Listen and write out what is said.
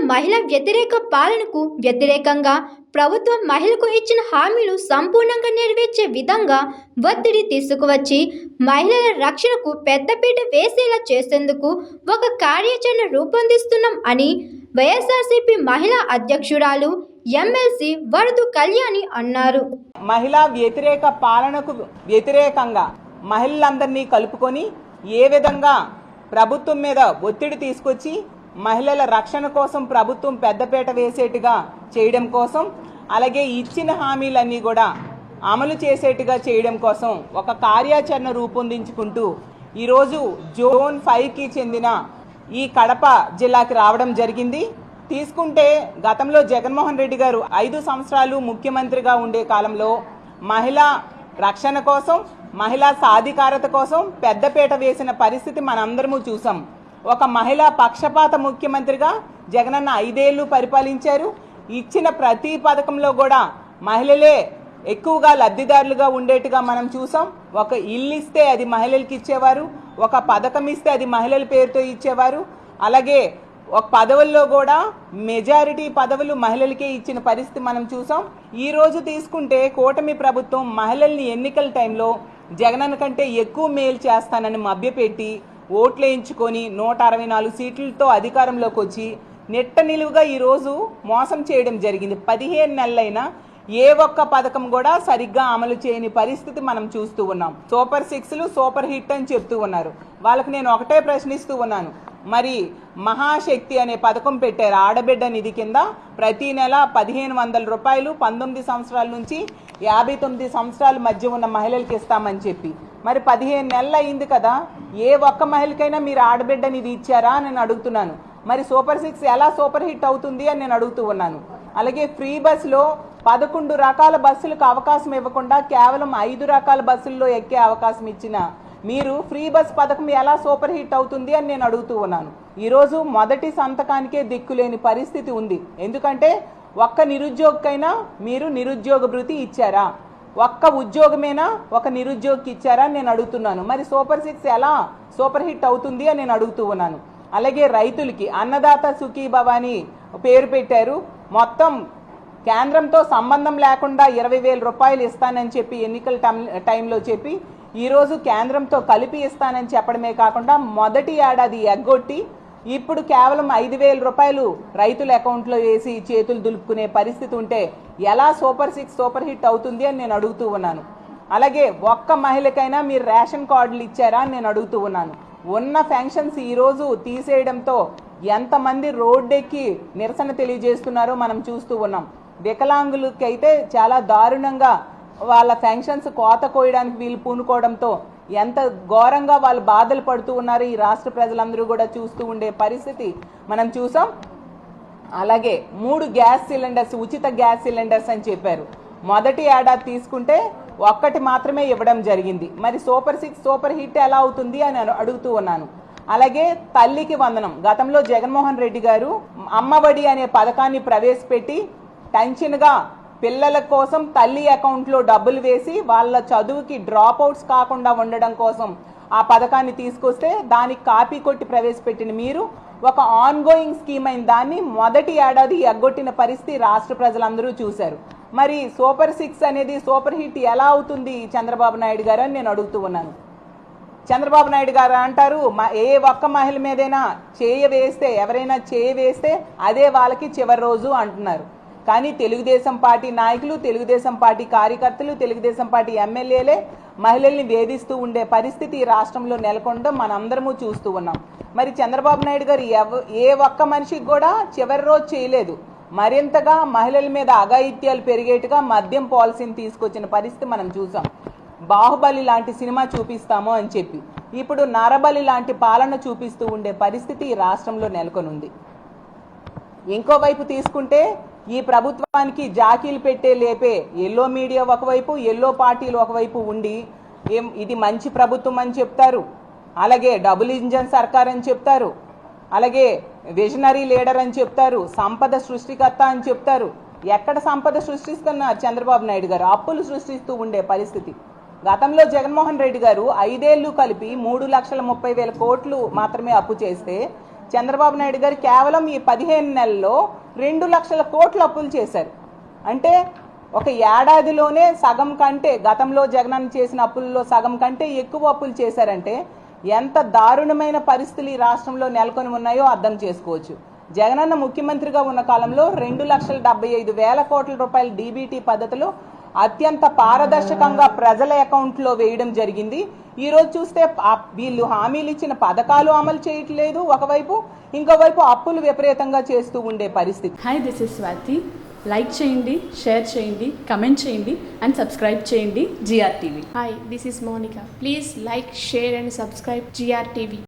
మహిళా వ్యతిరేక పాలనకు వ్యతిరేకంగా ప్రభుత్వం మహిళలకు ఇచ్చిన హామీలు సంపూర్ణంగా నెరవేర్చే విధంగా ఒత్తిడి తీసుకువచ్చి మహిళల రక్షణకు పెద్దపీట వేసేలా చేసేందుకు ఒక కార్యాచరణ రూపొందిస్తున్నాం అని వైఎస్ఆర్సీపీ మహిళా అధ్యక్షురాలు ఎమ్మెల్సీ వరదు కళ్యాణి అన్నారు. మహిళా వ్యతిరేక పాలనకు వ్యతిరేకంగా మహిళలందరినీ కలుపుకొని ఏ విధంగా ప్రభుత్వం మీద ఒత్తిడి తీసుకొచ్చి మహిళల రక్షణ కోసం ప్రభుత్వం పెద్దపీట వేసేట్టుగా చేయడం కోసం, అలాగే ఇచ్చిన హామీలన్నీ కూడా అమలు చేసేట్టుగా చేయడం కోసం ఒక కార్యాచరణ రూపొందించుకుంటూ ఈరోజు జోన్ 5కి చెందిన ఈ కడప జిల్లాకి రావడం జరిగింది. తీసుకుంటే గతంలో జగన్మోహన్ రెడ్డి గారు 5 సంవత్సరాలు ముఖ్యమంత్రిగా ఉండే కాలంలో మహిళా రక్షణ కోసం, మహిళా సాధికారత కోసం పెద్దపీట వేసిన పరిస్థితి మనందరము చూసాం. ఒక మహిళా పక్షపాత ముఖ్యమంత్రిగా జగనన్న 5 ఏళ్లు పరిపాలించారు. ఇచ్చిన ప్రతి పథకంలో కూడా మహిళలే ఎక్కువగా లబ్ధిదారులుగా ఉండేట్టుగా మనం చూసాం. ఒక ఇల్లు ఇస్తే అది మహిళలకు ఇచ్చేవారు, ఒక పథకం ఇస్తే అది మహిళల పేరుతో ఇచ్చేవారు. అలాగే ఒక పదవుల్లో కూడా మెజారిటీ పదవులు మహిళలకే ఇచ్చిన పరిస్థితి మనం చూసాం. ఈ రోజు తీసుకుంటే కూటమి ప్రభుత్వం మహిళల్ని ఎన్నికల టైంలో జగనన్న కంటే ఎక్కువ మేలు చేస్తానని మభ్యపెట్టి ఓట్లు వేయించుకొని 164 సీట్లతో అధికారంలోకి వచ్చి నెట్ట నిలువుగా ఈరోజు మోసం చేయడం జరిగింది. 15 నెలలైనా ఏ ఒక్క పథకం కూడా సరిగ్గా అమలు చేయని పరిస్థితి మనం చూస్తూ ఉన్నాం. సూపర్ 6లు సూపర్ హిట్ అని చెప్తూ ఉన్నారు. వాళ్ళకి నేను ఒకటే ప్రశ్నిస్తూ ఉన్నాను, మరి మహాశక్తి అనే పథకం పెట్టారు. ఆడబిడ్డ నిధి కింద ప్రతి నెల 1500 రూపాయలు 19 సంవత్సరాల నుంచి 59 సంవత్సరాల మధ్య ఉన్న మహిళలకు ఇస్తామని చెప్పి, మరి 15 నెలలు అయింది కదా, ఏ ఒక్క మహిళకైనా మీరు ఆడబిడ్డ నిధి ఇచ్చారా అని నేను అడుగుతున్నాను. మరి సూపర్ 6 ఎలా సూపర్ హిట్ అవుతుంది అని నేను అడుగుతూ ఉన్నాను. అలాగే ఫ్రీ బస్సులో 11 రకాల బస్సులకు అవకాశం ఇవ్వకుండా కేవలం 5 రకాల బస్సుల్లో ఎక్కే అవకాశం ఇచ్చిన మీరు ఫ్రీ బస్ పథకం ఎలా సూపర్ హిట్ అవుతుంది అని నేను అడుగుతూ ఉన్నాను. ఈరోజు మొదటి సంతకానికే దిక్కులేని పరిస్థితి ఉంది. ఎందుకంటే ఒక్క నిరుద్యోగికైనా మీరు నిరుద్యోగ భృతి ఇచ్చారా? ఒక్క ఉద్యోగమేనా ఒక నిరుద్యోగికి ఇచ్చారా అని నేను అడుగుతున్నాను. మరి సూపర్ 6 ఎలా సూపర్ హిట్ అవుతుంది అని నేను అడుగుతూ ఉన్నాను. అలాగే రైతులకి అన్నదాత సుఖీభవ అని పేరు పెట్టారు. మొత్తం కేంద్రంతో సంబంధం లేకుండా 20,000 రూపాయలు ఇస్తానని చెప్పి ఎన్నికల టైంలో చెప్పి ఈరోజు కేంద్రంతో కలిపి ఇస్తానని చెప్పడమే కాకుండా మొదటి ఏడాది ఎగ్గొట్టి ఇప్పుడు కేవలం 5,000 రూపాయలు రైతుల అకౌంట్లో వేసి చేతులు దులుపుకునే పరిస్థితి ఉంటే ఎలా సూపర్ 6 సూపర్ హిట్ అవుతుంది అని నేను అడుగుతూ ఉన్నాను. అలాగే ఒక్క మహిళకైనా మీరు రేషన్ కార్డులు ఇచ్చారా అని నేను అడుగుతూ ఉన్నాను. ఉన్న పెన్షన్స్ ఈరోజు తీసేయడంతో ఎంతమంది రోడ్డెక్కి నిరసన తెలియజేస్తున్నారో మనం చూస్తూ ఉన్నాం. వికలాంగులకి అయితే చాలా దారుణంగా వాళ్ళ పెన్షన్స్ కోత కోయడానికి వీళ్ళు పూనుకోవడంతో ఎంత ఘోరంగా వాళ్ళు బాధలు పడుతూ ఉన్నారు ఈ రాష్ట్ర ప్రజలందరూ కూడా చూస్తూ ఉండే పరిస్థితి మనం చూసాం. అలాగే 3 గ్యాస్ సిలిండర్స్ ఉచిత గ్యాస్ సిలిండర్స్ అని చెప్పారు. మొదటి ఏడాది తీసుకుంటే ఒక్కటి మాత్రమే ఇవ్వడం జరిగింది. మరి సూపర్ 6 సూపర్ హిట్ ఎలా అవుతుంది అని అడుగుతూ ఉన్నాను. అలాగే తల్లికి వందనం, గతంలో జగన్మోహన్ రెడ్డి గారు అమ్మఒడి అనే పథకాన్ని ప్రవేశపెట్టి టెన్షన్గా పిల్లల కోసం తల్లి అకౌంట్లో డబ్బులు వేసి వాళ్ళ చదువుకి డ్రాప్ అవుట్స్ కాకుండా ఉండడం కోసం ఆ పథకాన్ని తీసుకొస్తే దానికి కాపీ కొట్టి ప్రవేశపెట్టిన మీరు ఒక ఆన్ గోయింగ్ స్కీమ్ అయిన దాన్ని మొదటి ఏడాది ఎగ్గొట్టిన పరిస్థితి రాష్ట్ర ప్రజలందరూ చూశారు. మరి సూపర్ 6 అనేది సూపర్ హిట్ ఎలా అవుతుంది చంద్రబాబు నాయుడు గారు అని నేను అడుగుతూ ఉన్నాను. చంద్రబాబు నాయుడు గారు అంటారు ఏ ఒక్క మహిళ మీదైనా ఎవరైనా చేయి వేస్తే అదే వాళ్ళకి చివరి రోజు అంటున్నారు. కానీ తెలుగుదేశం పార్టీ నాయకులు, తెలుగుదేశం పార్టీ కార్యకర్తలు, తెలుగుదేశం పార్టీ ఎమ్మెల్యేలే మహిళల్ని వేధిస్తూ ఉండే పరిస్థితి ఈ రాష్ట్రంలో నెలకొనడం మనందరము చూస్తూ ఉన్నాం. మరి చంద్రబాబు నాయుడు గారు ఏ ఒక్క మనిషికి కూడా చివరి రోజు చేయలేదు. మరింతగా మహిళల మీద అఘాయిత్యాలు పెరిగేట్టుగా మద్యం పాలసీని తీసుకొచ్చిన పరిస్థితి మనం చూసాం. బాహుబలి లాంటి సినిమా చూపిస్తాము అని చెప్పి ఇప్పుడు నరబలి లాంటి పాలన చూపిస్తూ ఉండే పరిస్థితి ఈ రాష్ట్రంలో నెలకొనుంది. ఇంకోవైపు తీసుకుంటే ఈ ప్రభుత్వానికి జాకీలు పెట్టే లేపే ఎల్లో మీడియా ఒకవైపు, ఎల్లో పార్టీలు ఒకవైపు ఉండి ఇది మంచి ప్రభుత్వం అని చెప్తారు. అలాగే డబుల్ ఇంజన్ సర్కార్ అని చెప్తారు. అలాగే విజనరీ లీడర్ అని చెప్తారు. సంపద సృష్టికర్త అని చెప్తారు. ఎక్కడ సంపద సృష్టిస్తున్నారు చంద్రబాబు నాయుడు గారు? అప్పులు సృష్టిస్తూ ఉండే పరిస్థితి. గతంలో జగన్మోహన్ రెడ్డి గారు 5 ఏళ్లు కలిపి 3,30,000 కోట్లు మాత్రమే అప్పు చేస్తే చంద్రబాబు నాయుడు గారు కేవలం ఈ 15 నెలల్లో 2 లక్షల కోట్ల అప్పులు చేశారు. అంటే ఒక ఏడాదిలోనే సగం కంటే, గతంలో జగనన్న చేసిన అప్పుల్లో సగం కంటే ఎక్కువ అప్పులు చేశారంటే ఎంత దారుణమైన పరిస్థితులు ఈ రాష్ట్రంలో నెలకొని ఉన్నాయో అర్థం చేసుకోవచ్చు. జగనన్న ముఖ్యమంత్రిగా ఉన్న కాలంలో 2,75,000 కోట్ల రూపాయల డీబీటీ పద్ధతిలో అత్యంత పారదర్శకంగా ప్రజల అకౌంట్లో వేయడం జరిగింది. ఈరోజు చూస్తే వీళ్ళు హామీలు ఇచ్చిన పథకాలు అమలు చేయట్లేదు ఒకవైపు, ఇంకోవైపు అప్పులు విపరీతంగా చేస్తూ ఉండే పరిస్థితి. Hi, this is Swathi. Like చేయండి, షేర్ చేయండి, కమెంట్ చేయండి అండ్ సబ్స్క్రైబ్ చేయండి GRTV. Hi, this is Monica. Please like, share and subscribe GRTV.